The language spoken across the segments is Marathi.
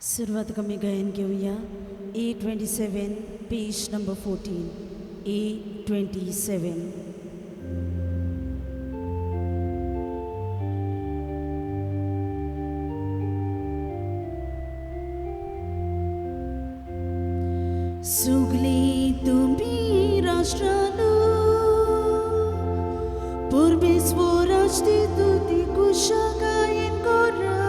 सुरुवात कमी गायन घेऊया. A27, page number 14. A27. सुगली तुम्ही राष्ट्रालो पूर्वी स्वराज तुती कुशा गायन करा.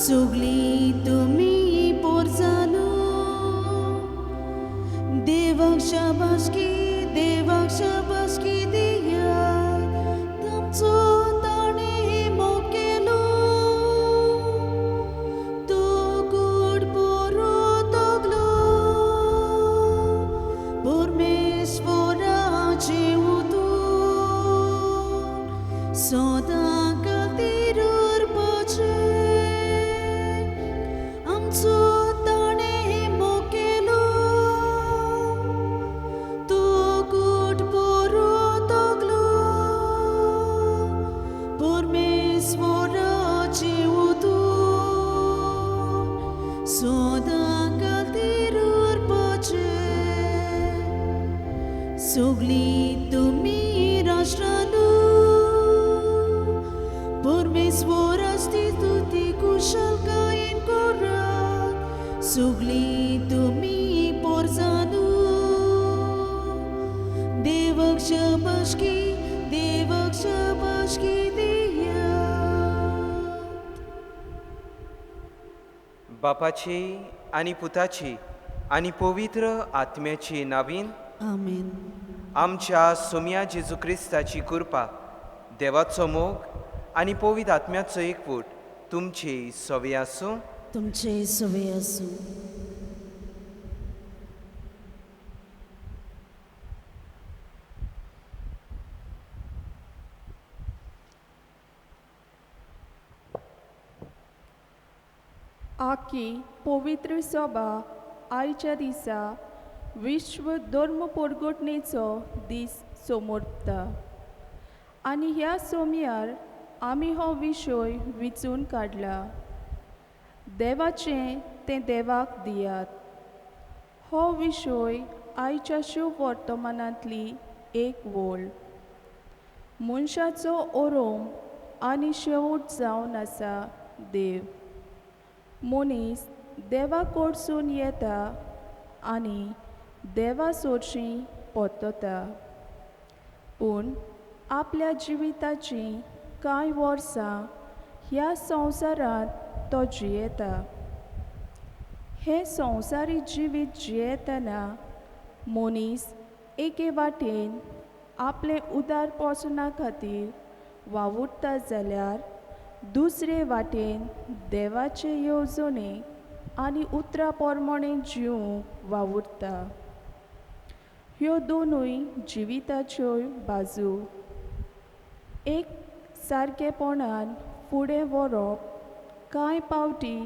सुगली तुम्ही पोरजालो देवाक शाबासकी दिया. तुमचो ताणे मोकेलो तो गोड पोरो तगलो परमेश्वराचे उतोर सदां खातीर अर्पचे. आमचो ताणे मोकेलो तो गोड पोरो तगलो परमेश्वराचे उतोर सदां खातीर अर्पचे. सगली तुम्ही राष्ट्रालो परमेश्वराची स्तुती कुशल गायन करात. सगली तुम्ही पोरजानो देवाक शाबासकी दियात. बापाची आनी पुताची आनी पवित्र आत्म्याची नावीन आमेन. आमच्या सोम्या जेजू क्रिस्ताची कृपा, देवाचो मोग आनी पवित्र आत्म्याचो एकवट तुमचे सवे आसूं. तुमचे सवे आसूं. आखी पवित्र सभा आयच्या दिसा विश्व धर्म परगटणेचो दीस सोमोरता आनी ह्या सोमयार आमी हो विशय विचून काडला. देवाचें तें देवाक दियात. हो विशय आयच्या शिव वर्तमानांतली एक वोळ. मनशाचो ओरोम आनी शेवट जावन आसा देव. मनीस देवा कडसून येता आनी देवा सोडशीं पोतता, पूण आपल्या जिविताची कांय वर्सां ह्या संवसारांत तो जियेता. हे संवसारी जिवीत जियेतना मनीस एके वाटेन आपले उदारपसणा खातीर वावुरता जाल्यार दुसरे वाटेन देवाचे येवजणे आनी उतरां पोरमोणें जिवंक वावुरता. ह्यो दोनूय जिविताच्यो बाजू एक सारकेपणान फुडें व्हरप कांय पावटी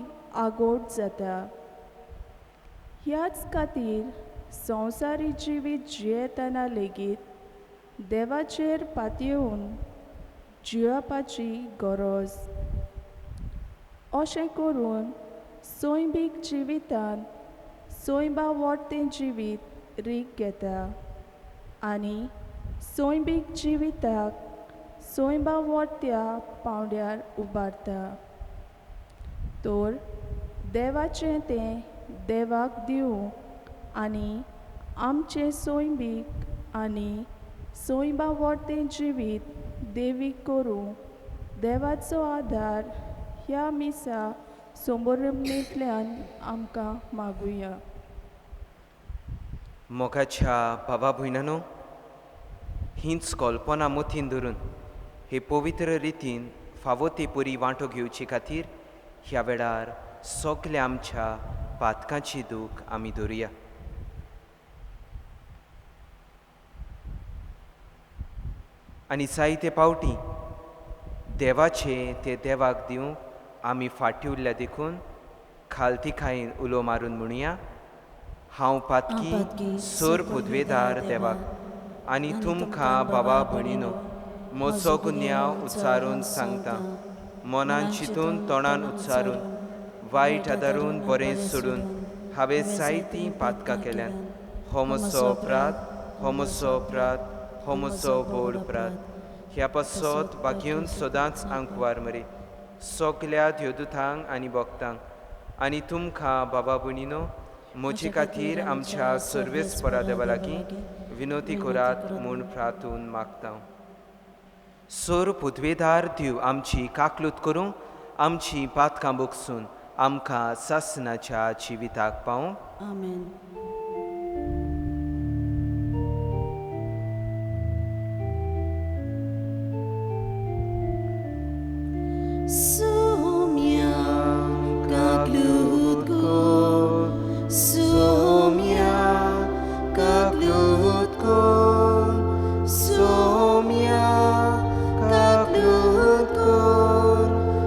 आगोट जाता. ह्याच खातीर संवसारी जिवीत जियेतना लेगीत देवाचेर पातयेवन जियेवपाची गरज. अशें करून सोयंबीक जिवितांत सोयंबा वर्तें जिवीत रीग घेता आनी सोयंबीक जिविताक सोयंबा वर्त्या पावंड्यार उबारता. तर देवाचें तें देवाक दिवं आनी आमचें सोयंबीक आनी सोयंबा वर्तें जिवीत देवीक करूं देवाचो आदार ह्या मिसा सोमोरमणेंतल्यान आमकां मागुया. मोगाच्या भावा भयणांनो, हींच कल्पना मतीन धरून हे पवित्र रितीन फावो ते परी वांटो घेवचे खातीर ह्या वेळार सगल्या आमच्या पातकांची दूख आमी धरुया. आनी जायते पावटी देवाचे ते देवाक दिवंक आमी फाटीं उरल्या देखून खालती खायन उलो मारून म्हणुया. हांव पातकी सोर पुदवेदार देवाक आनी तुमकां बाबा भयणीनो म्हजो गुन्यांव उच्चारून सांगता. मनान चिंतून तोंडान उच्चारून वायट आदारून बरें सोडून हांवें जायतीं पातकां केल्यान हो म्हजो अपराध, हो म्हजो अपराध, हो म्हजो व्हड अपराध. ह्या पासत बागेवन सदांच आंकवार मरे सगल्या देवदूतांक आनी भक्तांक आनी तुमकां बाबा भयणीनो म्हजे खातीर आमच्या सर्वेस्परा देवा लागीं विनोती करात म्हूण प्रार्थून मागता. सोर पुदवेदार दिव आमची काकलूत करूं, आमची पातकां बोगसून आमकां सासनाच्या जिविताक पावूं. आमेन. Sumia kaklut ko, Sumia kaklut ko, Sumia kaklut ko,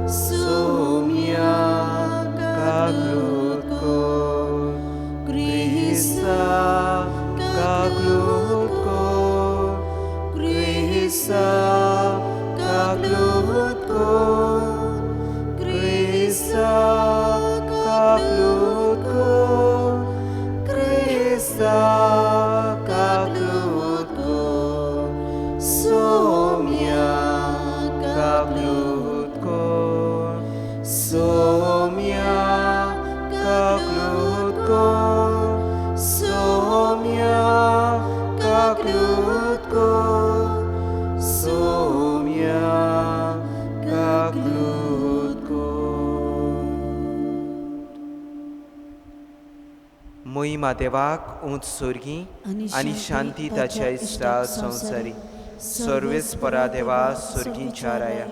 Sumia kaklut ko, Krista kaklut ko, Krista kaklut ko. Krista kaklut ko, Krista kaklut ko, Somia kaklut ko, Somia kaklut ko, Somia kaklut ko, Somia kaklut ko. मोहिमा देवाक उंच सोर्गी आनी शांती ताच्या इश्टा संवसारी. सर्वेस्परा देवा सोर्गींच्या राया,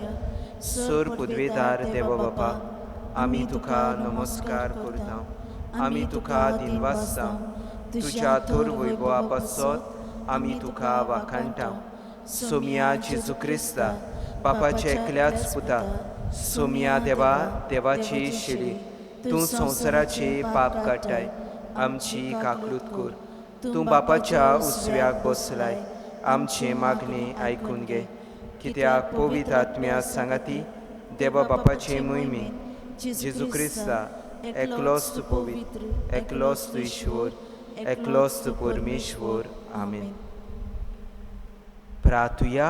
सोर पुदवेदार देवा बापा, आमी तुका नमस्कार करता. आमी तुका दिनवासता. तुज्या थोर वैभवा पासत आमी तुका वाखाणटा. सोमिया जेजू क्रिस्ता बापाचे एकल्याच पुता, सोमिया देवा देवाची शिडी, तूं संवसाराचे पाप काडटाय. आमची काकलूत कर. तूं बापाच्या उसव्याक बसलाय. आमचे मागणे आयकून घे. कित्याक पवित्र आत्म्या सांगाती देवा बापाचे मोहिमे जेजू क्रिस्ता एकलोच तूं पवित्र, एकलोच तूं ईश्वर, एकलोच तूं परमेश्वर. आमेन. प्रार्थुया.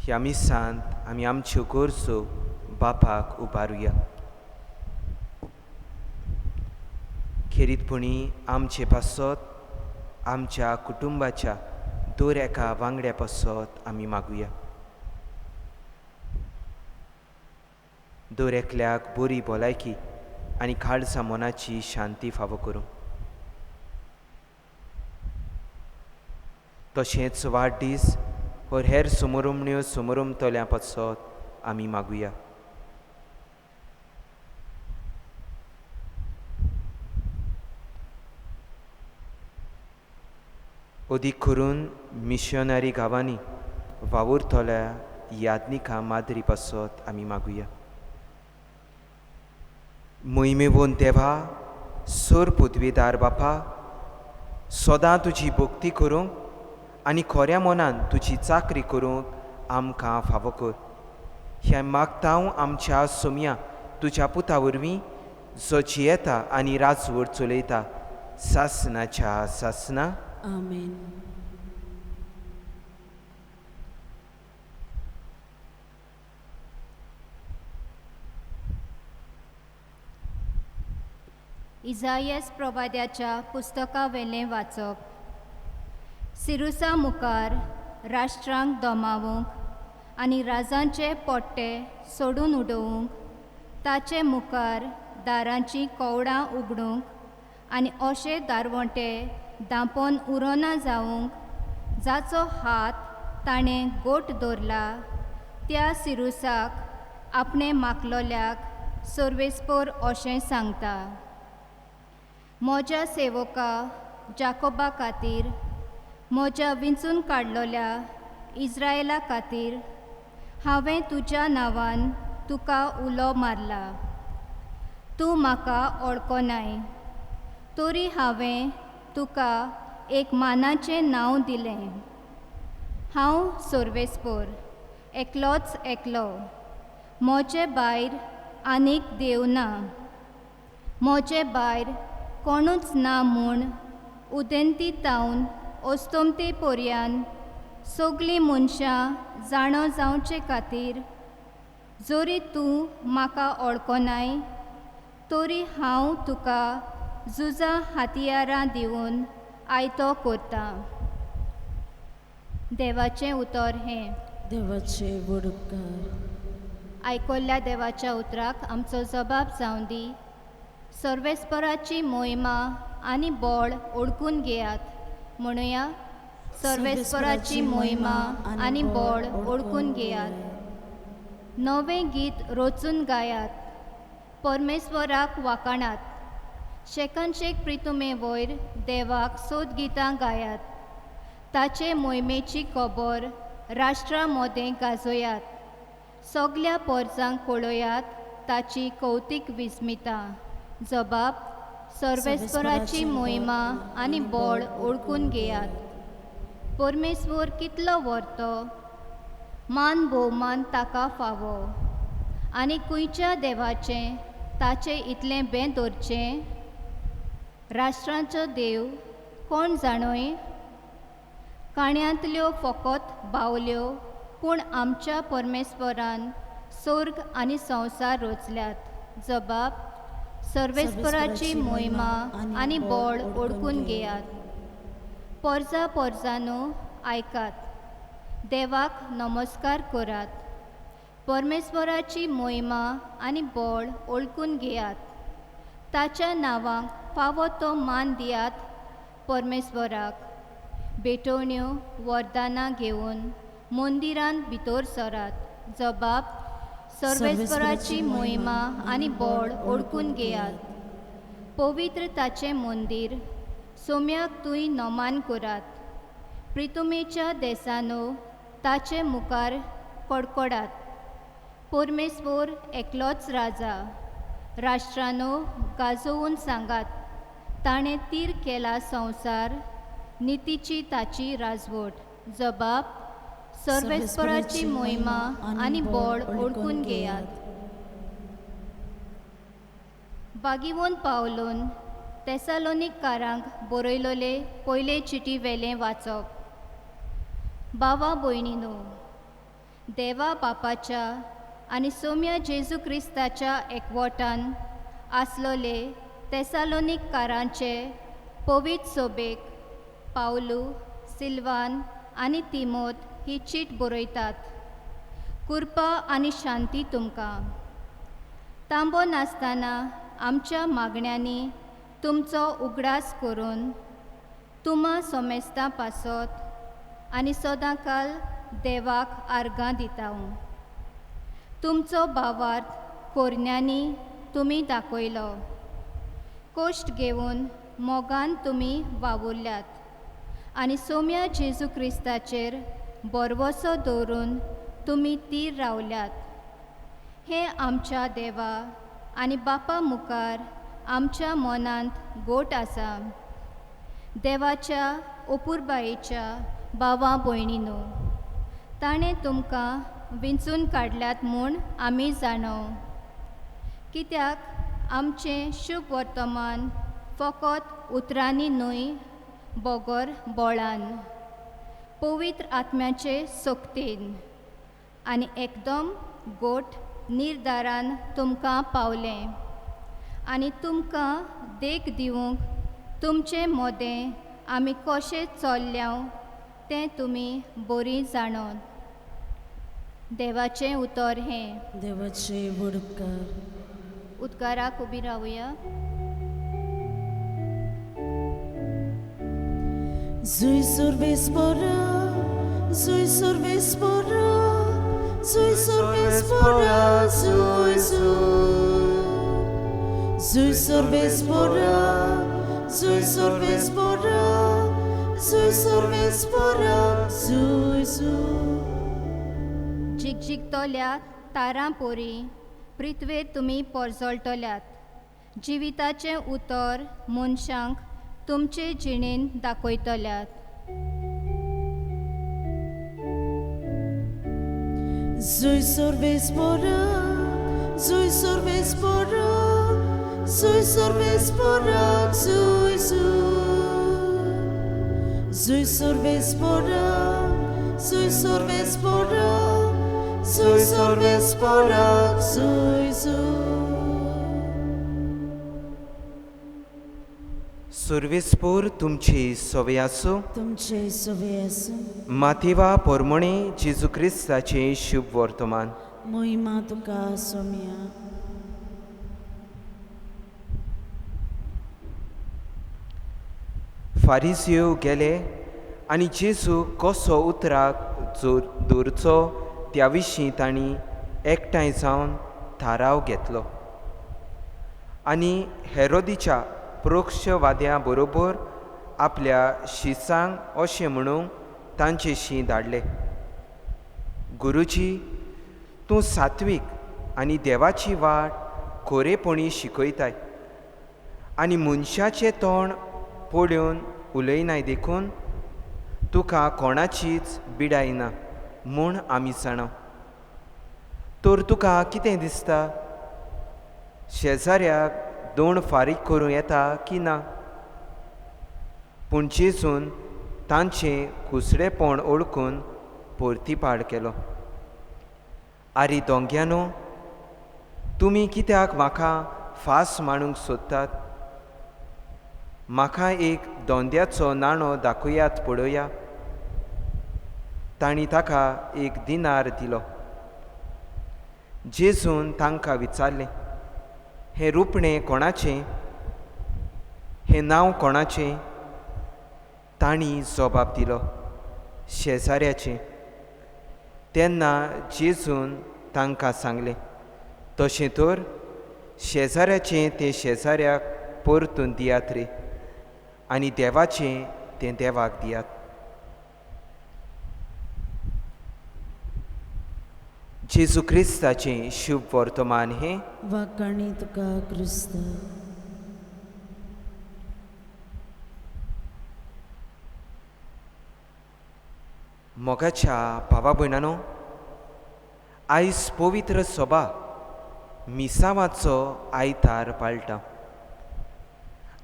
ह्या मिसांत आमी आमच्यो गरजो बापाक उबारुया. खेरीतपणी आमचे पासत आमच्या कुटुंबाच्या दर एका वांगड्या पासत आमी मागुया. दर एकल्याक बरी भलायकी आनी खालसा मनाची शांती फावो करूं. तशेंच वाडदीस वा हेर समारंभण्यो समारंभतल्या पासत आमी मागुया. अदीक करून मिशनरी गांवांनी वावुरतल्या यादनिका माद्री पासत आमी मागुया. मोहिमेवोन देवा, सोर पुदवेदार बापा, सदां तुजी भक्ती करूंक आनी खऱ्या मनान तुजी चाकरी करूंक आमकां फावो कर. हें मागता आमच्या सोम्या तुज्या पुता वरवीं जो जियेता आनी राजवट चलयता सासनाच्या सासना. आमेन. इजायास प्रवाद्याच्या पुस्तका वेलें वाचप. सिरुसा मुखार राष्ट्रांक दोमावूंक आनी राजांचे पोट्टे सोडून उडोवंक, ताचे मुखार दारांची कवडां उगडूंक आनी अशे दारवंटे दांपोन उरोना जावंक, जाचो हात ताणें गोट दवरला, त्या सिरुसाक आपणे मागलोल्याक सर्वेस्पोर अशें सांगता. म्हज्या सेवका जाकोबा खातीर, म्हज्या विंचून काडलोल्या इस्रायेला खातीर हांवें तुज्या नांवान तुका उलो मारला. तूं म्हाका वळखनाय, तरी हांवें तुका एक मानाचें नांव दिलें. हांव सर्वेस्पोर, एकलोच एकलो. म्हजे भायर आनीक देव ना. म्हजे भायर कोणूच ना म्हूण उदेंती तावन ओस्तोमते पर्यान सगलीं मनशां जाणो जावचे खातीर जोरी तूं म्हाका ओळखोनाय तोरी हांव तुका झुजा हातियारां दिवन आयतो करता. देवाचें उतर हें. देवाचे वडकार. आयकोल्ल्या देवाच्या उतराक आमचो जबाब जावन दी. सर्वेस्पराची मोहिमा आनी बोळ ओळखून घेयात. म्हणुया, सर्वेस्पराची मोहिमा आनी बोळ ओळखून घेयात. नवें गीत रोचून गायात. परमेश्वराक वाखाणात. शेकांशेक प्रितुमे वयर देवाक सोद गितां गायात. ताचे मोहिमेची खबर राष्ट्रां मोदें गाजोयात. सगल्या पोरसांक कळोयात ताची कौतीक विस्मिता. जबाब, सर्वेस्पराची मोहिमा आनी बोळ ओळखून घेयात. परमेश्वर कितलो व्हरतो, मान भोवमान ताका फावो. आनी खंयच्या देवाचें ताचे इतलें बें दवरचें. राष्ट्रांचो देव कोण जाणोय. काण्यांतल्यो फकत बावल्यो, पूण आमच्या परमेश्वरान स्वर्ग आनी संवसार रचल्यात. जबाब, सर्वेस्पराची मोहिमा आनी बोळ ओळखून घेयात. पोरजा पोरजांनो आयकात. देवाक नमस्कार करात. परमेश्वराची मोहिमा आनी बोळ ओळखून घेयात. ताच्या नांवाक फावो तो मान दियात. परमेश्वराक बेटोण्यो वरदानां घेवन मंदिरांत भितर सरात. जबाब, सर्वेस्पराची मोहिमा आनी बोळ ओळखून घेयात. पवित्र ताचें मंदीर सोम्याक तुय नमान करात. प्रितुमेच्या देसानो ताचे मुखार कडकडात. परमेश्वर एकलोच राजा. राष्ट्रांनो गाजोवन सांगात. ताणें तीर केला संवसार, नितीची ताची राजवट. जबाब, सर्वेस्पराची मोहिमा आनी बोळ ओळखून घेयात. बागिवोन पावलोन तेसालोनिकारांक बरयलोले पयले चिटी वेलें वाचप. भावा भयणीनो, देवा बापाच्या आनी सोम्या जेजू क्रिस्ताच्या एकवटान आसलोले तेसालोनिकारांचे पवित्र सोबेक पावलू, सिल्वान आनी तिमोत ही चीट बरयतात. कृपा आनी शांती तुमकां. तांबो नासतना आमच्या मागण्यांनी तुमचो उगडास करून तुमा सोमेस्तां पासत आनी सदांकाल देवाक आर्गां दिता. तुमचो भावार्थ कोरण्यांनी तुमी दाखयलो. कोश्ट घेवन मोगान तुमी वावुरल्यात आनी सोम्या जेजू क्रिस्ताचेर बरवसो दवरून तुमी तीर रावल्यात. हे आमच्या देवा आनी बापा मुखार आमच्या मनांत गोट आसा. देवाच्या अपुरबायेच्या भावा भयणीनो, ताणें तुमकां विंचून काडल्यात म्हूण आमी जाणो. कित्याक आमचें शुभ वर्तमान फकत उतरांनी न्हय, बोगोर बोळान, पवित्र आत्म्याचे सक्तीन आनी एकदम गोट निर्धारान तुमकां पावलें. आनी तुमकां देख दिवंक तुमचें मोदें आमी कशें चल्ल्या तें तुमी बरी जाणोत. देवाचें उतर हें. देवाचे वडकार. उद्गाराक उबी रावया. Zui sorvespora, zui sorvespora, zui sorvespora, zui zui. Zui sorvespora, zui sorvespora, zui sorvespora, zui zui. जिगजिगतोल्या तारां पोरी पृथ्वे तुमी पोरजोळटल्यात. जिविताचें उतर मनशांक तुमचे जिणेन दाखयतल्यात. Zui sorvespora, zui sorvespora. Sorvesporak, Zui sorvesporak, Zui Zui sorvesporak, Zui sorvesporak, Zui sorvesporak, Zui सुर्वेस्पोर तुमची सोवे आसूं. तुमचे सोवे आसूं. माथेवा पोरमोणे जेजू क्रिस्ताचे शुभ वर्तमान. मोहिमा तुका सोम्या. फारिसियो गेले आनी जेजू कसो उतराक दवरचो त्या विशीं तांणी एकठांय जावन थाराव घेतलो. आनी हेरोदीच्या पक्षवाद्यां बरोबर आपल्या शिसांक अशें म्हणून तांचेशी धाडले, गुरुजी, तूं सात्वीक आनी देवाची वाट खोरेपणी शिकयताय आनी मनशाचें तोंड पळोवन उलयनाय देखून तुका कोणाचीच बिडाय ना म्हूण आमी जाणाव. तर तुका कितें दिसता, शेजाऱ्याक दोण फारीक करूं येता की ना? पूण जेजून तांचें कुसडेपण ओळखून परतीपाड केलो. आरे दोंग्यानो, तुमी कित्याक म्हाका फास मारूंक सोदतात? म्हाका एक दोंद्याचो नाणो दाखयात पळोवया. तांणी ताका एक दिनार दिलो. जेजून तांकां विचारलें, हें रुपणें कोणाचें? हें नांव कोणाचें? तांणी जबाब दिलो, शेजाऱ्याचें. तेन्ना जेजून तांकां सांगलें, तशें तर शेजाऱ्याचें तें शेजाऱ्याक परतून दियात रे, आनी देवाचें तें देवाक दियात. जेजू क्रिस्ताचें शुभ वर्तमान हें. वाकाणी तुका क्रिस्त. मोगाच्या भावा भयणांनो, आयज पवित्र सभा मिसावाचो आयतार पाळटा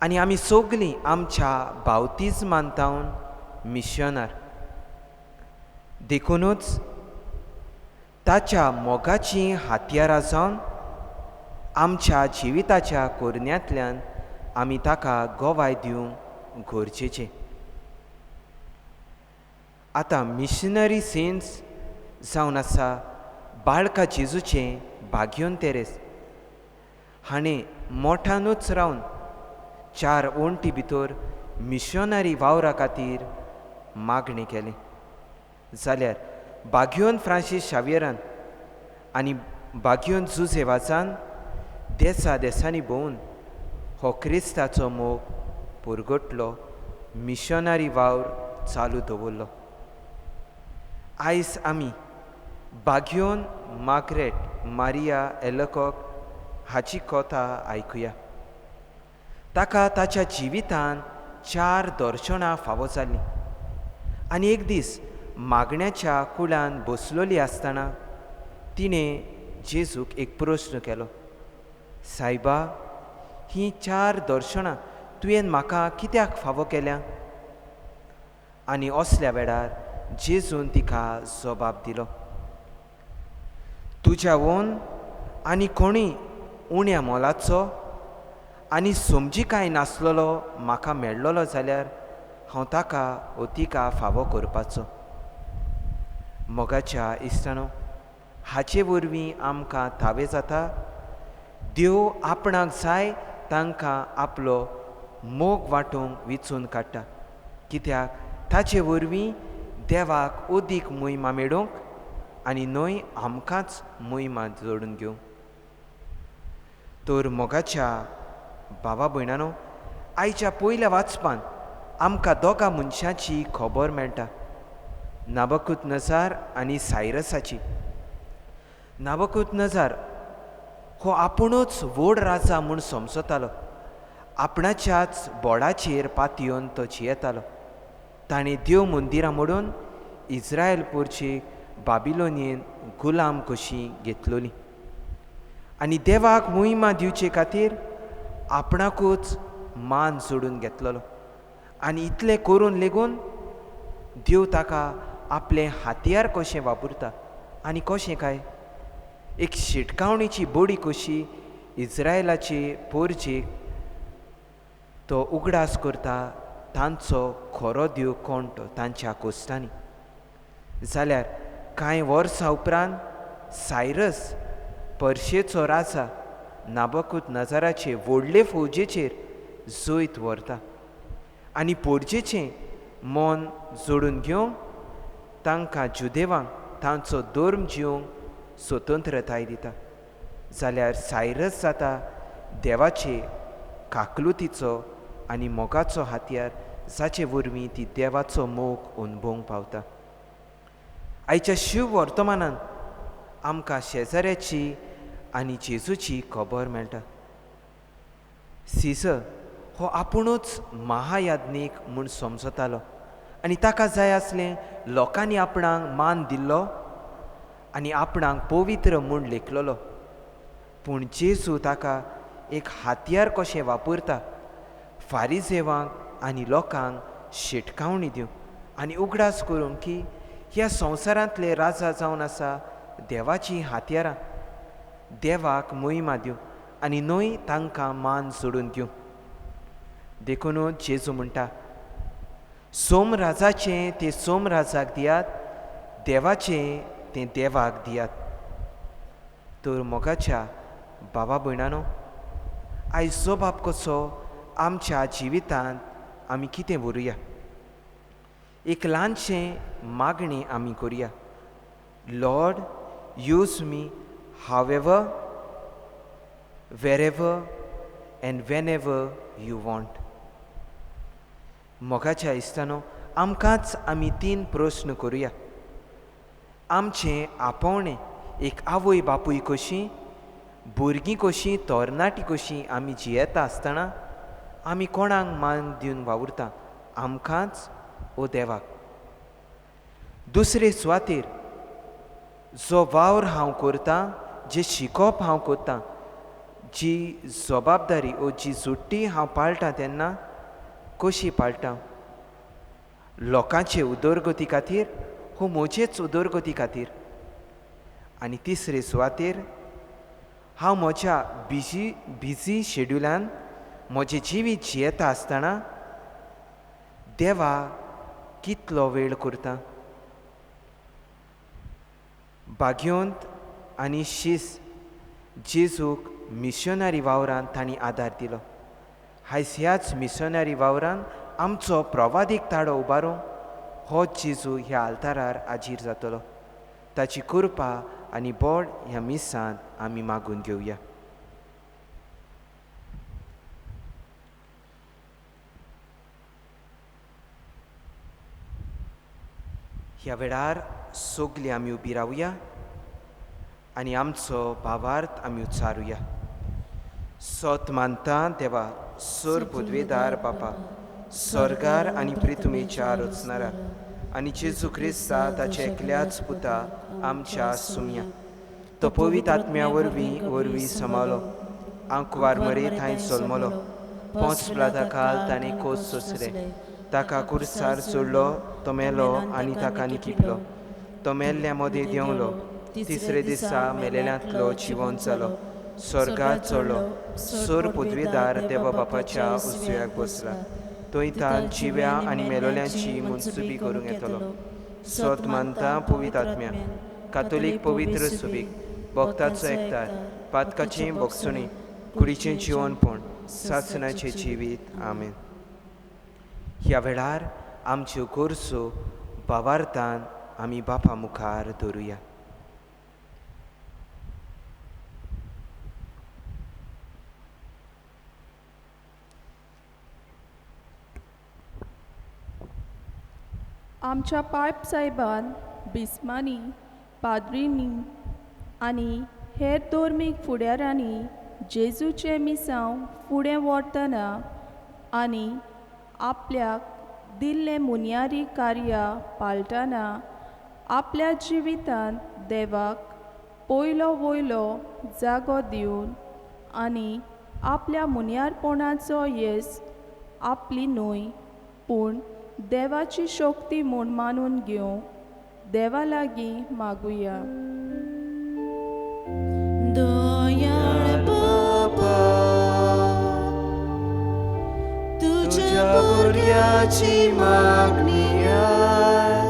आनी आमी सगलीं आमच्या बावतिजमांतावन मिशनार. देखूनच ताच्या मोगाचीं हातयारां जावन आमच्या जिविताच्या कोरण्यांतल्यान आमी ताका गोवाय दिवंक गरजेचें. आतां मिशनरी सेंट्स जावन आसा बाळका जेजूचें भाग्योन तेरेस. हाणें मोठानूच रावन 4 वण्टी भितर मिशनरी वावरा खातीर मागणी केली. जाल्यार बाग्योन फ्रांसीस शावियरान आनी बाग्योन जुझेवाजान देसांनी भोंवून हो क्रिस्ताचो मोग पुरगटलो, मिशनरी वावर चालू दवरलो. आयज आमी बाग्योन मार्गरेट मारिया एलकॉक हाची कथा आयकुया. ताका ताच्या जिवितान 4 दर्शनां फावो जालीं आनी एक दीस मागण्याच्या कुळान बसलोली आसतना तिणें जेजूक एक प्रश्न केलो, सायबा, हीं 4 दर्शनां तुवें म्हाका कित्याक फावो केल्या? आनी असल्या वेळार जेजून तिका जबाब दिलो, तुज्या वोन आनी कोणी उण्या मोलाचो आनी समजिकाय नासलेलो म्हाका मेळ्ळलो जाल्यार हांव ताका वो तिका फावो करपाचो. मोगाच्या इश्टानो, हाचे वरवीं आमकां थावे जाता देव आपणाक जाय तांकां आपलो मोग वांटूंक विचून काडटा, कित्याक ताचे वरवीं देवाक ओदीक मोहिमा मेळोवंक आनी न्हय आमकांच मोहिमा जोडून घेवंक. तर मोगाच्या भावा भयणांनो, आयच्या पयल्या वाचपान आमकां दोगा मनशांची खबर मेळटा, नाबुकूदनेजार आनी सायरसाची. नाबुकूदनेजार हो आपुणूच व्हड राजा म्हूण समजतालो. आपणाच्याच बोडाचेर पातयेवन तो जियेतालो. ताणें देव मंदिरां मोडून इस्रायल पोरची बाबिलोनियेन गुलाम कशी घेतलोली आनी देवाक मोहिमा दिवचे खातीर आपणाकूच मान जोडून घेतलोलो. आनी इतलें करून लेगून देव ताका आपलें हातयार कशें वापरता आनी कशें काय एक शिटकावणीची बडी कशी इज्रायलाचे पोरजेक तो उगडास करता तांचो खरो देव कोण तो तांच्या कोश्टांनी. जाल्यार कांय वर्सां उपरांत सायरस पर्शेचो राजा नाबोकूद नजराचे व्हडले फौजेचेर जोयत व्हरता आनी पोरजेचें मन जोडून घेवंक तांकां जुदेवांक तांचो धर्म जिवंक स्वतंत्रताय दिता. जाल्यार सायरस जाता देवाचे काकलुतीचो आनी मोगाचो हातयार जाचे वरवीं ती देवाचो मोग अणभवंक पावता. आयच्या शिव वर्तमानांत आमकां शेजाऱ्याची आनी जेजूची खबर मेळटा. सिजर हो आपुणूच महायाज्ञीक म्हूण समजतालो आनी ताका जाय आसलें लोकांनी आपणाक मान दिल्लो आनी आपणाक पवित्र म्हूण लेखलोलो. पूण जेजू ताका एक हातयार कशें वापरता फारिजेवांक आनी लोकांक शिटकावणी दिवंक आनी उगडास करूंक की ह्या संवसारांतले राजा जावन आसा देवाची हातयारां, देवाक मोहिमा दिवंक आनी न्हय तांकां मान जोडून दिवंक. देखूनच जेजू म्हणटा, सोमराजाचें तें सोमराजाक दियात, देवाचें तें देवाक दियात. तर मोगाच्या बाबा भयणानो, आयज जो बाब कसो आमच्या जिवितांत आमी कितें व्हरुया. एक ल्हानशें मागणी आमी करुया. Lord, use me however, wherever and whenever you want. मोगाच्या इश्टानो, आमकांच आमी 3 प्रस्न करुया. आमचें आपोवणें एक आवय बापूय कशीं, भुरगीं कशीं, तरणाटीं कशीं आमी जियेता आसतना आमी कोणाक मान दिवन वावुरता, आमकांच ओ देवाक. दुसरे सुवातेर जो वावर हांव करतां, जे शिकोवप हांव करतां, जी जबाबदारी ओ जी सुट्टी हांव पाळटां तेन्ना कशी पाळटां, लोकांचे उदरगती खातीर हो म्हजेच उदरगती खातीर. आनी तिसरे सुवातेर हांव म्हज्या बिजी शेड्युलान म्हजें जिवीत जियेता आसतना देवा कितलो वेळ करता. भाग्योंत आनी शीस जेजूक मिशनरी वावरांत तांणी आदार दिलो. आयज ह्याच मिशनरी वावरांत आमचो प्रवादीक ताळो उबारूंक हो जेजू ह्या आल्तारार हाजीर जातलो. ताची कृपा आनी बोड ह्या मिसांत आमी मागून घेवया. ह्या वेळार सगलीं आमी उबी रावया आनी आमचो भावार्थ आमी उच्चारुया. सोत मानता देवा, सर पदवेदार बापा, स्वर्गार आनी पृथ्वीच्या रचणारा, आनी जेजू क्रिस्ता ताच्या एकल्याच पुता आमच्या सुमया. तो पवित्र आत्म्या वरवीं समावलो, आंकवार मरेत हांवें जल्मलो, पोंच प्लादा काल ताणें खोस सोंसले, ताका कुर्सार जोडलो, तो मेलो आनी ताका निकिपलो, तो मेल्ल्या मदें देंवलो, तिसरे दिसा मेलेल्यांतलो जिवंत जालो, स्वर्गांत चडलो, सर पदवेदार देवा बापाच्या उजव्याक बसला, थंय तान जिव्या आनी मेलोल्यांची मुनसुबी करूंक येतलो. सोत मानता पवित्र आत्म्या, कातोलीक पवित्र सुबीक, भक्ताचो एकठांय, पातकाचें भोगसणी, कुडीचें जिवनपण, सासणाचें जिवीत. आमेन. ह्या वेळार आमच्यो गोरसो भावार्थान आमी बापा मुखार दवरुया. आमच्या पायप साहेबान बिस्मांनी, पाद्रींनी आनी हेर धर्मीक फुडाऱ्यांनी जेजूचे मिसांव फुडें व्हरतना आनी आपल्याक दिल्लें मुनयारी कार्या पाळटना आपल्या जिवितांत देवाक पयलो वयलो जागो दिवन आनी आपल्या मुनियारपणाचो येस आपली न्हय पूण देवाची शक्ती म्हूण मानून घेवंक देवा लागीं मागुया. दयाळ बाबा, तुझ्या भुरग्याची मागणी आय.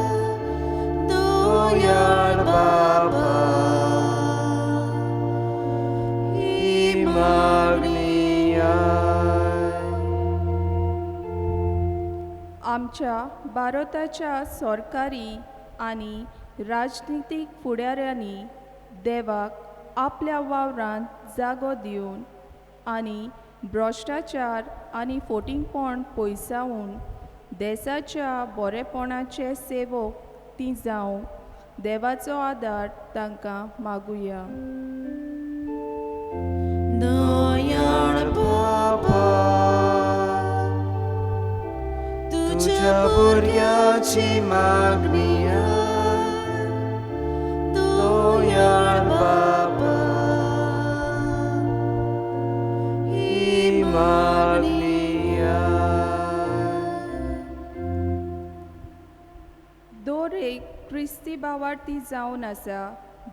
दयाळ बाबा, ही मागणी आय. आमच्या भारताच्या सरकारी आनी राजनितीक फुडाऱ्यांनी देवाक आपल्या वावरांत जागो दिवन आनी भ्रश्टाचार आनी फोटिंगपण पयसावून देशाच्या बरेपणाचे सेवक ती जावं देवाचो आदार तांकां मागुया. दयाळ बाबा, तुझ्या भुरग्याची मागणी आय. दयाळ बाबा, ही मागणी आय. दर एक क्रिस्ती भावार्थी जावन आसा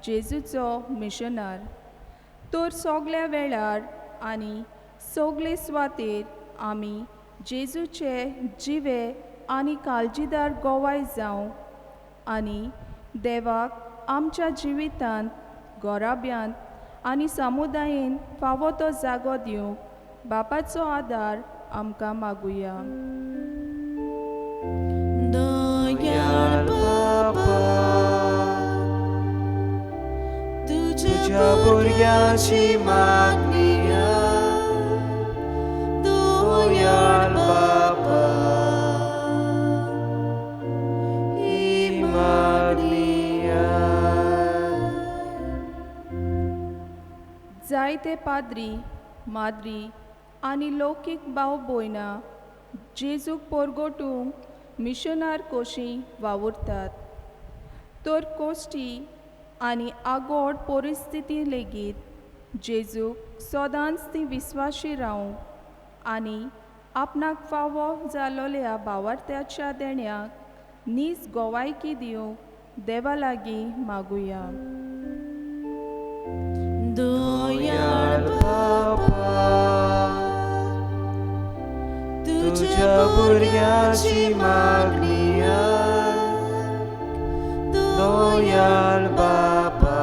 जेजूचो मिशनार. तर सगल्या वेळार आनी सगले सुवातेर आमी जेजूचे जिवे आनी काळजीदार गोवाय जावं आनी देवाक आमच्या जिवितांत घोराब्यांत आनी समुदायान फावो तो जागो दिवंक बापाचो आदार आमकां मागुया. दयाळ बाबा, तुझ्या भुरग्याची मागणी आय. दयाळ बाबा, ही मागणी आय. जायते पाद्री माद्री आनी लौकीक भाव भयणां जेजूक परगटूंक मिशनार कोशी वावुरतात. तर कोश्टी आनी आगोड परिस्थिती लेगीत जेजूक सदांच ती विस्वाशी रावंक आनी आपणाक फावो जालोल्या भावार्थ्याच्या देण्याक नीज गोवायकी दिवंक देवा लागीं मागुया. दयाळ बाबा, तुझ्या भुरग्याची मागणी आय. दयाळ बाबा,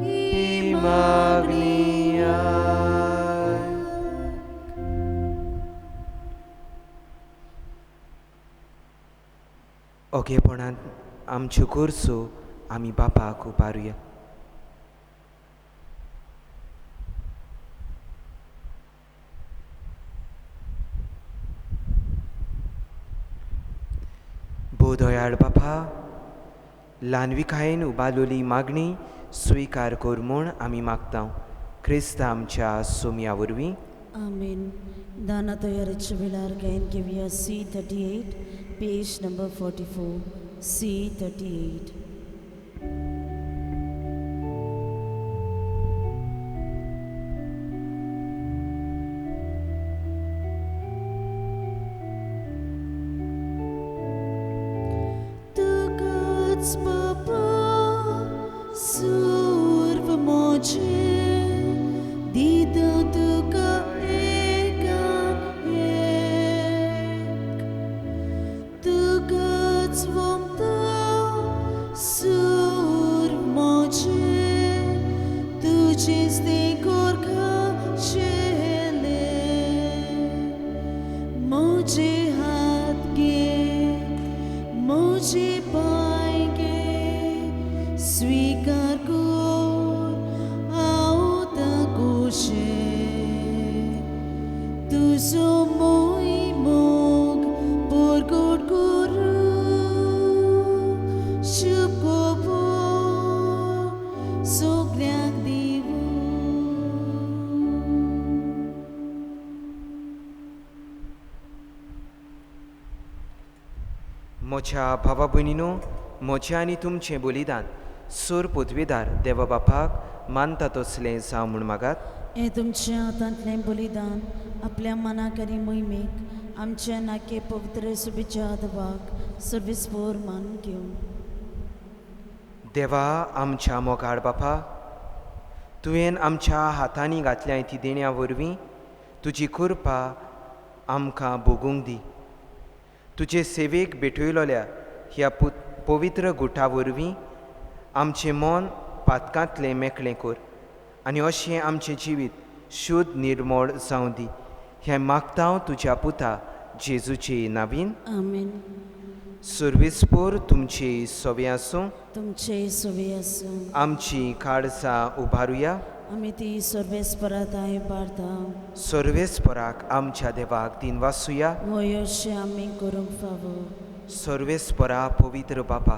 ही मागणी आय. ओगेपणान आमच्यो गरजो आमी बापाक उबारुया. भो दयाळ बापा, ल्हानविकायेन उबालोली मागणी स्विकार कर म्हूण आमी मागता. क्रिस्त आमच्या सोमया वरवीं. Amen. Dana Toyarich Vilar again give you C38, page number 44. C38. God's Papa, surva moje, dida tuka egan ek. Tu God's vomta, surva moje, tu jiste gorka chele, moje hat ge, moje स्वीकार कर आवता गोशे तुझो मोई मोग परगट करू शुभ सगळ्यांक दिवू. म्हज्या भावा भयणीनो, म्हजें आनी तुमचें बलिदान सोर पदवीदार देवा बापाक मानता तसलें जावं म्हूण मागात. हे तुमच्या हातांतलें बलिदान आपल्या मनाक आनी मोहिमेक आमच्या नाके पवित्र सुबेच्या देवाक सर्वेस्पर मान घेवन. देवा आमच्या मोगाळ बापा, तुवें आमच्या हातांनी घातल्या ती देण्या वरवीं तुजी कृपा आमकां भोगूंक दी. तुजे सेवेक भेटयलोल्या ह्या पवित्र गुटा वरवीं आमचें मन पातकांतलें मेकळें कर आनी अशें आमचें जिवीत शुद्ध निर्मळ जावं दी. हें मागता हांव तुज्या पुता जेजूचे नांवीन. आमेन. सर्वेस्पर तुमचे सोबे आसूं. तुमचे सोबे आसूं. आमची काळजां उबारुया. आमी ती सर्वेस्पराताय बारता. सर्वेस्पराक आमच्या देवाक दिन वासुया. होय अशें आमी करूंक फावो. सर्वेस्परा पवित्र बापा,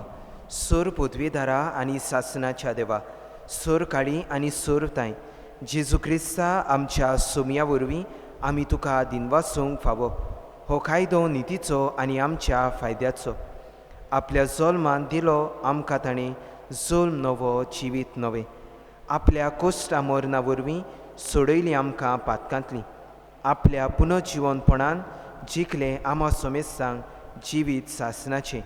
सोर पदवीदारा आनी सासणाच्या देवा, सोर काळी आनी सोर ताय जेजू क्रिस्ता आमच्या सोमया वरवीं आमी तुका दिन वासूंक फावो. हो कायदो नितीचो आनी आमच्या फायद्याचो. आपल्या जल्मान दिलो आमकां ताणें जल्म नवो जिवीत नवें. आपल्या कोश्टा मरणा वरवीं सोडयली आमकां पातकांतलीं. आपल्या पुनर्जिवनपणान जिखलें आमा समेस्तांक जिवीत सासणाचें.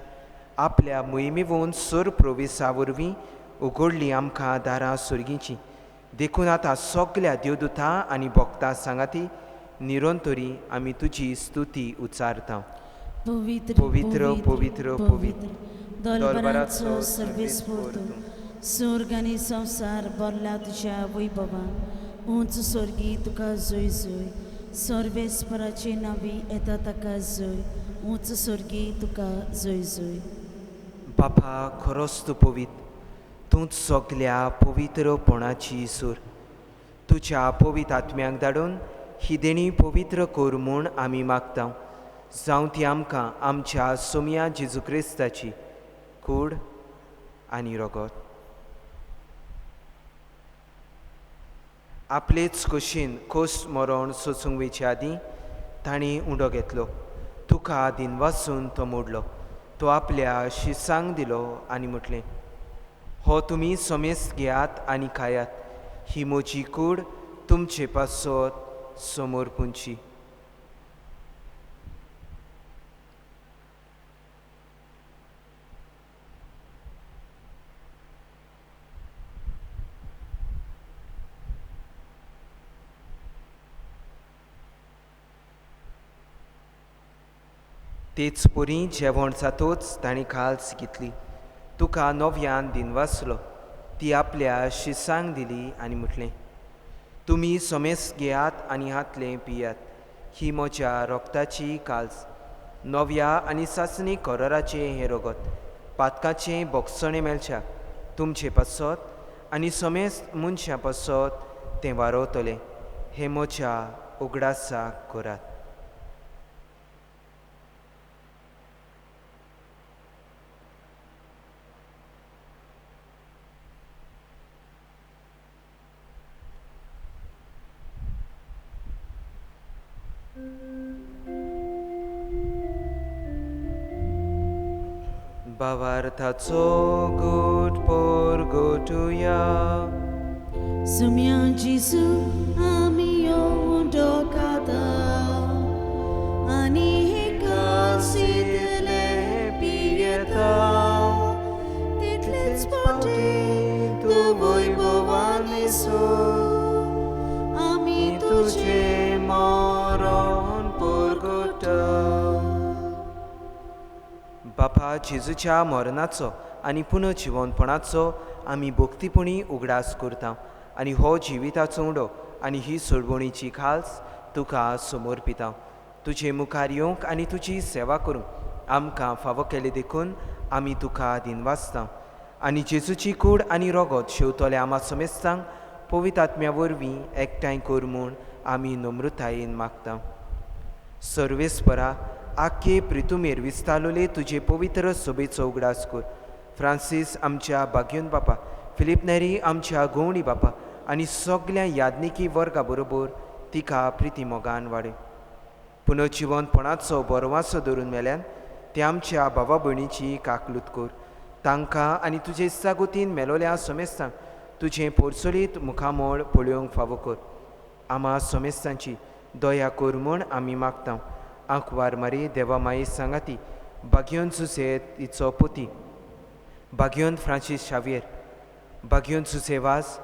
आपल्या मोहिमेवून सोर प्रोवेसा वरवीं उगडलीं आमकां दारां सुर्गींचीं. देखून आतां सगल्या देवदूतां आनी भक्तां सांगाती निरंतरी आमी तुजी स्तुती उच्चारता. पवित्र पवित्र पवित्र पवित्र दरबाराचो सर्वेस्पर तूं. स्वर्ग आनी संवसार भरला तुज्या वैभवान. उंच स्वर्गी तुका जय जय. सर्वेस्पराचे नांवी येता ताका जय. उंच स्वर्गी तुका जय जय. बापा खरोच तूं पवित्र. तूंच सगल्या पवित्रपणाची सूर. तुज्या पवित्र आत्म्याक धाडून ही देणी पवित्र कर म्हूण आमी मागता. जावं ती आमकां आमच्या सोमया जेजू क्रिस्ताची कूड आनी रगत. आपलेच खोशेन खोस मरण सोंसूंक वयचे आदीं तांणी उंडो घेतलो. तुका दिन वासून तो मोडलो. तो आपल्या शिसांक दिलो आनी म्हटलें, हो तुमी समेस्त घेयात आनी खायात. ही म्हजी कूड तुमचे पासत समोर पुंची. तेच परी जेवण जातोच ताणीं खालस घेतली. तुका नव्यान दिन वासलो. ती आपल्या शिसांक दिली आनी म्हटलें, तुमी समेस्त घेयात आनी हातलें पियात. ही म्हज्या रोगताची काल्स. नव्या आनी सासणी कराराचें हें रगत पातकाचें बोगसणें मेळच्या तुमचे पासत आनी समेस्त मनशां पासत तें वारवतलें. हें म्हज्या उगडासाक करात. भावार्थाचो गोड पोर गोटुया. सुम्या जेजू आमी येवंडो खाता आनी हे कासीतले पियेता. तितलेच पोटी तूं वैभवान येसू आमी तुजे मरण परगटा. बापा जेजूच्या मरणाचो आनी पुनर्जिवनपणाचो आमी भक्तीपणी उगडास करता आनी हो जिविताचो उंडो आनी ही सोडवणीची खाल्स तुका समर्पिता. तुजे मुखार येवंक आनी तुजी सेवा करूंक आमकां फावो केले देखून आमी तुका दिन वाचता. आनी जेजूची कूड आनी रगत शेवतले आमा समेस्तांक पवित्र आत्म्या वरवीं एकठांय कर म्हूण आमी नम्रतायेन मागता. सर्वेस्परा आख्खे प्रितुमेर विस्तारलोले तुजे पवित्र सोबेचो उगडास कर. फ्रांसीस आमच्या बाग्योन बापा, फिलीप नेरी आमच्या गवणी बापा आनी सगल्या यादनिकी वर्गा बरोबर तिका प्रिती मोगान वाडय. पुनर्जिवनपणाचो बरो वासो धरून मेल्यान ते आमच्या भावा भयणीची काकलूत कर. तांकां आनी तुजे इस्सागुतीन मेलोल्या सोमेस्तांक तुजें पोरचोलीत मुखामोळ पळोवंक फावो कर. आमा सोमेस्तांची दया कर म्हूण आमी मागता. आंकवार मारी देवा माई सांगाती, बागयोन सुसेत हिचो पोती, बागयोन फ्रांसीस शावियर, बागयोन सुसेवास,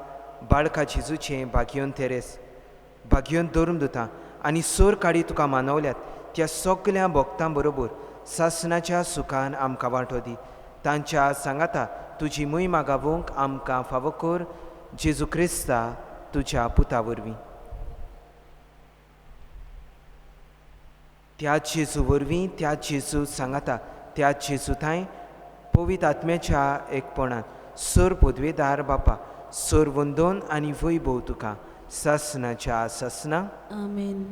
बाळका जेजूचें बागयोन तेरेस, बागयोन धर्म दुतां आनी सोर काडी तुका मानवल्यात त्या सगळ्या भक्तां बरोबर सासणाच्या सुखान आमकां वांटो दी. तांच्या सांगाता तुजी मोहीमा गावूंक आमकां फावो कर. जेजू क्रिस्ता तुज्या पुता वरवीं. त्या जेजू वरवीं, त्या जेजू सांगाता, त्या जेजू थंय पवित्र आत्म्याच्या एकपणान सोर पदवेदार बापा, सोर वंदोन आनी वैभव तुका सासणाच्या सासना. आमेन.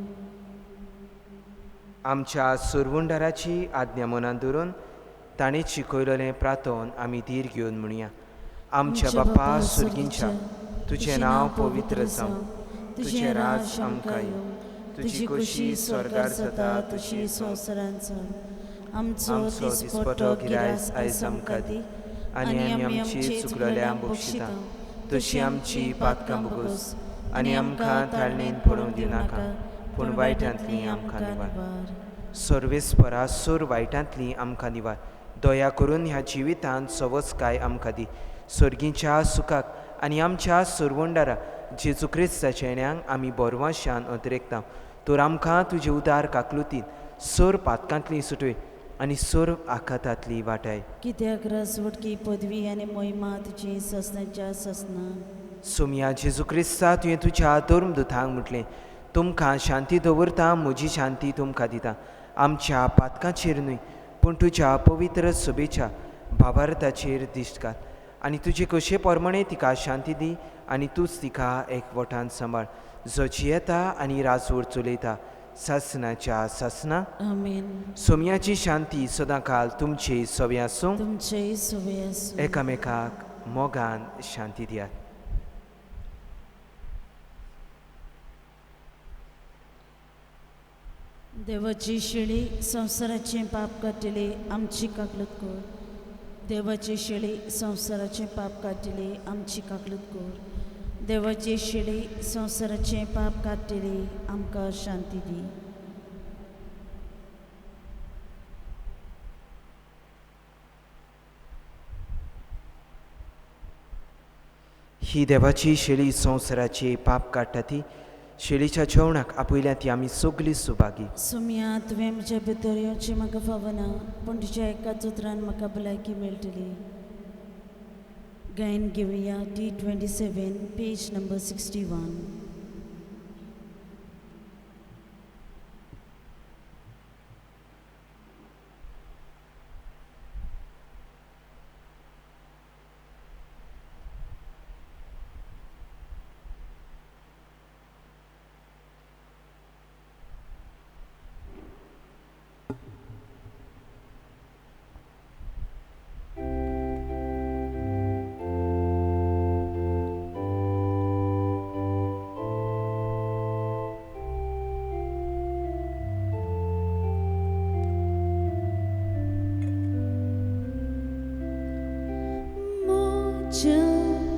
आमच्या सोरवंडाराची आज्ञा मनान धरून ताणें शिकयलेलें प्रार्थोन आमी धीर घेवन म्हणया. आमच्या बापा सुर्गींच्या, तुजें नांव पवित्र जावं, तुजें राज आमकां येवं, तुजी खोशी स्वर्गार जाता तशी संवसारांत जावं. आमचो दिसपटो गिरायस आयज आमकां दी, आनी आमी आमची चुकलेल्यांक बक्षिता, तशी आमची पातकां बोगोस, आनी आमकां ताळणेन पडूंक दिनाका, पूण वायटांतलीं आमकां निवार. सर्वेस्परा सोर वायटांतलीं आमकां निवार. दया करून ह्या जिवितांत सवस काय आमकां दी. सर्गीच्या सुखाक आनी आमच्या सोरवंडारा जेजू क्रिस्ताच्या येण्याक आमी बोरवाशान अतिरेकता. तर आमकां तुजे उदार काकलुतीन सोर पातकांतलीं सुटय आनी सोर आखातांतली वाटाय. कित्याक रसवटकी पदवी आनी मोहिमा तुजी ससनाच्या ससना. सोम्या जेजू क्रिस्ता तुवें तुज्या धर्म दुतांक म्हटलें, तुमकां शांती दवरता, म्हजी शांती तुमकां दिता. आमच्या पातकांचेर न्हय पूण तुज्या पवित्र सभेच्या भावार्थाचेर दिश्ट घाल. आनी तुजे कशे प्रमाणे तिका शांती दी आनी तूंच तिका एकवटान सांबाळ, जो जियेता आनी राजवट चलयता सासनाच्या सासना. आमेन. सोम्याची शांती सदांकाल तुमचे सवे आसूं. तुमचेय सवे आसूं. एकामेकाक मोगान शांती दियात. देवाची शिळी संवसाराचें पाप काडटली आमची काकलूत कर. देवाची शिळी संवसाराचें पाप काडटली आमची काकलूत कर. देवाची शिळी संवसाराचें पाप काडटली आमकां शांती दी. ही देवाची शेळी संवसाराची पाप काडटा ती शेळीच्या जेवणाक आपयल्या ती आमी सगळीं सुभागी. सुम्या तुवें म्हज्या भितर येवचें म्हाका फावना, पूण तुज्या एकाच उतरान म्हाका भलायकी मेळटली. गायन घेवया T27 पेज नंबर 61.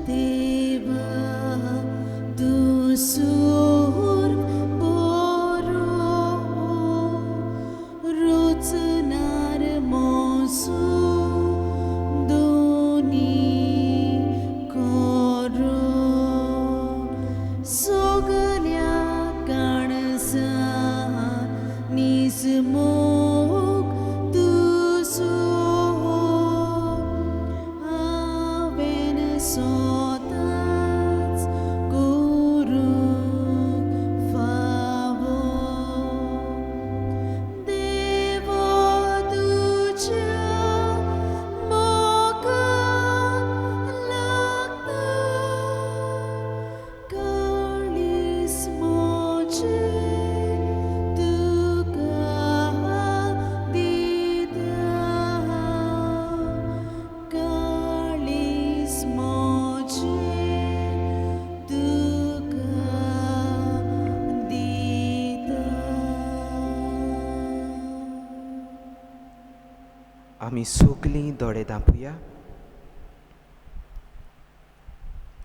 देवा तू स्वर्ग बरो रुचनार मोसू दोनी करो सगल्या काणसा निसमोग तुजो स्वताच करूंक फावो. देवा तुज्या मोगान लागता काळीज म्हजें तुका दिता. काळीज आमी सगळीं दोळे धांपुया.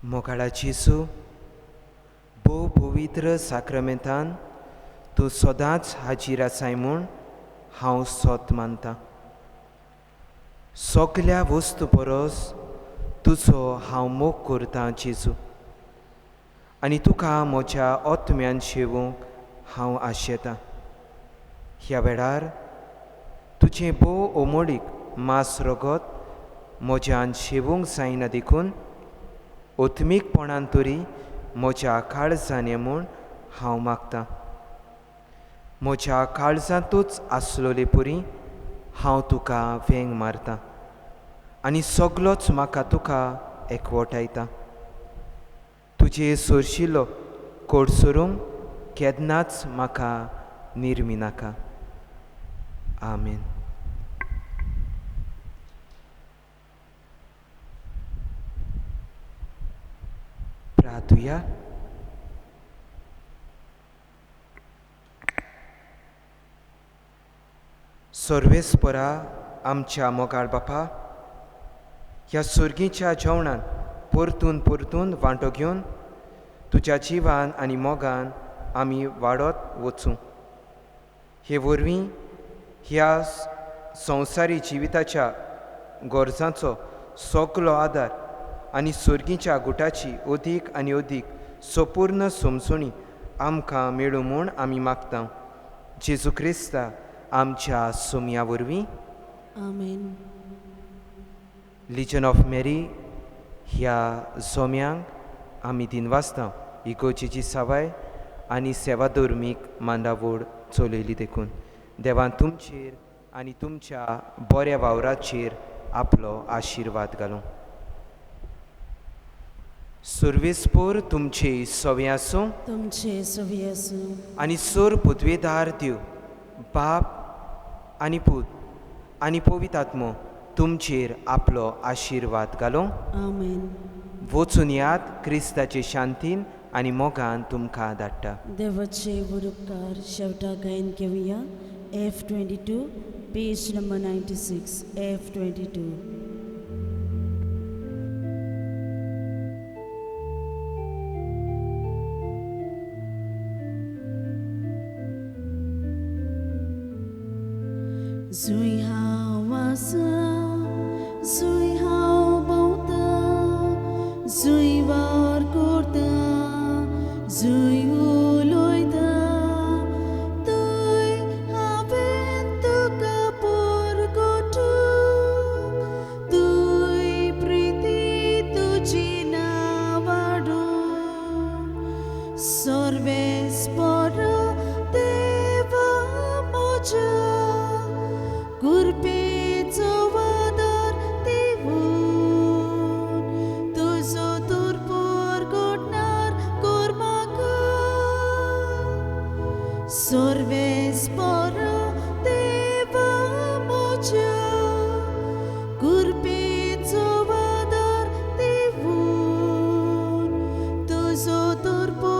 मोगाळा जेजू, भोव पवित्र साक्रमेंतान तूं सदांच हाजीर आसाय म्हूण हांव सोत मानतां. सगल्या वस्तू परस तुजो हांव मोग करतां जेजू, आनी तुका म्हज्या आत्म्यान शेवूंक हांव आशेतां. ह्या वेळार तुजें भोव ओमोडीक मास रगत म्हज्यान शेवूंक जायना देखून ओत्मीकपणान तरी म्हज्या काळजान ये म्हूण हांव मागतां. म्हज्या काळजांतूच आसलोले पुरी हांव तुका वेंग मारतां आनी सगलोच म्हाका तुका एकवटायता. तुजे सोरशिल्लो कोडसरूंक केन्नाच म्हाका निर्मी नाका. आमेन. प्रार्थुया. सर्वेस्परा आमच्या मोगाळ बापा, ह्या सुर्गीच्या जेवणान परतून परतून वांटो घेवन तुज्या जिवान आनी मोगान आमी वाडत वचूं. हे वरवीं ह्या संवसारी जिविताच्या गरजांचो सगलो आदार आनी सुर्गीच्या गुटाची अदीक आनी अदीक संपूर्ण समजुणी आमकां मेळूं म्हूण आमी मागतां. जेजू क्रिस्ता आमच्या सुमया वरवीं. आमेन. लिजन ऑफ मेरी ह्या जोम्यांक आमी दिनवासता इगोजेची सवाय आनी सेवा धर्मीक मांडावळ चलयली देखून देवान तुमचेर आनी तुमच्या बऱ्या वावराचेर आपलो आशिर्वाद घालूं. सर्वेस्पर तुमचे सवे आसूं तुमचे सवी आसूं आनी सोर पुद्वेदार दिव बाप आनी पूत आनी पवित्र आत्मो तुमचेर आपलो आशिर्वाद घालूं. आमेन. वचून याद क्रिस्ताचे शांतीन आनी मोगान तुमकां धाडटा. देवाचे उपकार शेवटा गायन घेवया. F22 page number 96. F22. जुई हांव आसा, जुई हांव भोंवता, जुई वार करता, जुई उलयता, थंय हांवें तुका परगटूं, थंय प्रिती तुजी नांवाडूं. सर्वेस्पर देवा म्हज्या कुरपेचो वादार दिवून तुजो तुरपोर घडणार कोर म्हाका. सर्वेस्पर देवा म्हज्या कुरपेचो वादार दिवून तुजो तुरपोर